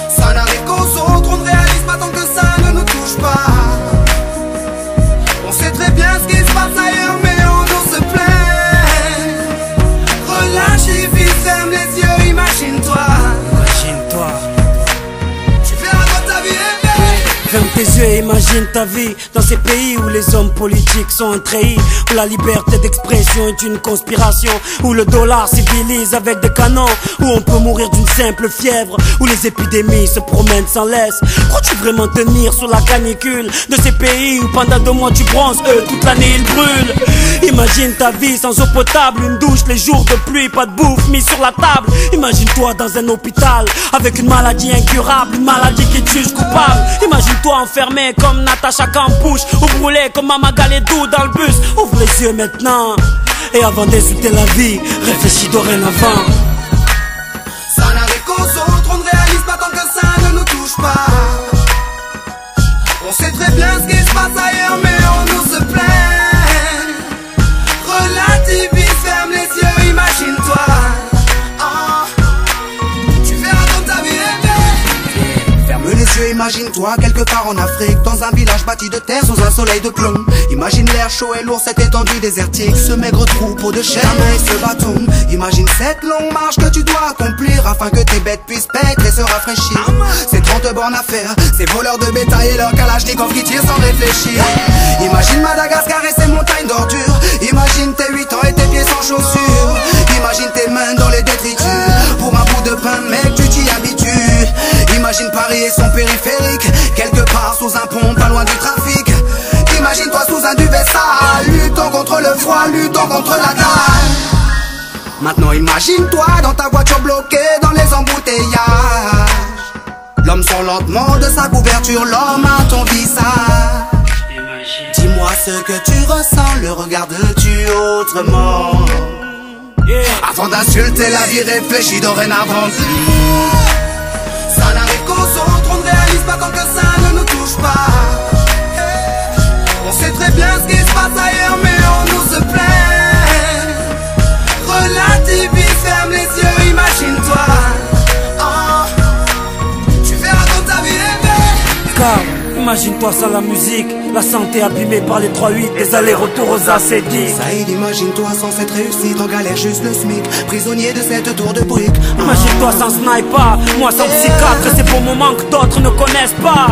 Ça n'arrive qu'aux autres, on ne réalise pas tant que ça ne nous touche pas. On sait très bien ce qui se passe ailleurs, mais on nous se plaint. Relâche et vis, ferme les yeux, imagine-toi. Imagine-toi. Tu verras quand ta vie est belle. Ferme tes yeux et imagine ta vie dans ces pays où les hommes politiques sont trahis, où la liberté d'expression est une conspiration, où le dollar civilise avec des canons, où on peut mourir d'une simple fièvre, où les épidémies se promènent sans laisse. Crois-tu vraiment tenir sous la canicule de ces pays où pendant 2 mois tu bronzes, eux toute l'année ils brûlent? Imagine ta vie sans eau potable, une douche les jours de pluie, pas de bouffe mise sur la table. Imagine-toi dans un hôpital avec une maladie incurable, une maladie qui te juge coupable. Imagine-toi enfermé comme Natacha Campouche, ou brûlé comme Mama Galedou dans le bus. Ouvre les yeux maintenant, et avant d'insulter la vie, réfléchis dorénavant. Ça n'arrive qu'aux autres, on ne réalise pas tant que ça ne nous touche pas. On sait très bien ce qui se passe ailleurs, mais on nous se plaint. Relativise, ferme les yeux, imagine-toi. Tu verras quand ta vie est belle. Ferme les yeux, imagine-toi quelque part en Afrique, dans un village bâti de terre sous un soleil de plomb. Imagine l'air chaud et lourd, cette étendue désertique, ce maigre troupeau de chair et ce bâton. Imagine cette longue marche que tu dois accomplir afin que tes bêtes puissent paître et se rafraîchir. Ces 30 bornes à faire, ces voleurs de bétail et leurs kalachnikov qui tirent sans réfléchir. Imagine Madagascar et ses montagnes d'ordures. Imagine tes 8 ans et tes pieds sans chaussures. Imagine tes mains dans les détritus. Pour un bout de pain, mec, tu t'y habitues. Imagine Paris et son périphérique, quelque part sous un pont, pas loin du trafic. Imagine-toi sous un duvet sale, luttant contre le froid, luttant contre la dalle. Maintenant imagine-toi dans ta voiture bloquée dans les embouteillages. L'homme sort lentement de sa couverture, l'homme à ton visage. Dis-moi ce que tu ressens, le regardes-tu autrement? Avant d'insulter la vie, réfléchis dorénavant. Ça n'arrive qu'aux autres, on ne réalise pas tant que ça ne nous touche pas. On sait très bien ce qui se passe ailleurs, mais on nous se plaint. Relativise, ferme les yeux, imagine-toi. Tu verras quand ta vie est belle. Car imagine-toi sans la musique, la santé abîmée par les 3-8, les allers-retours aux AC10. Saïd, imagine-toi sans cette réussite, en galère juste le SMIC, prisonnier de cette tour de briques. Imagine-toi sans sniper, moi sans psychiatre, et ces beaux moments que d'autres ne connaissent pas.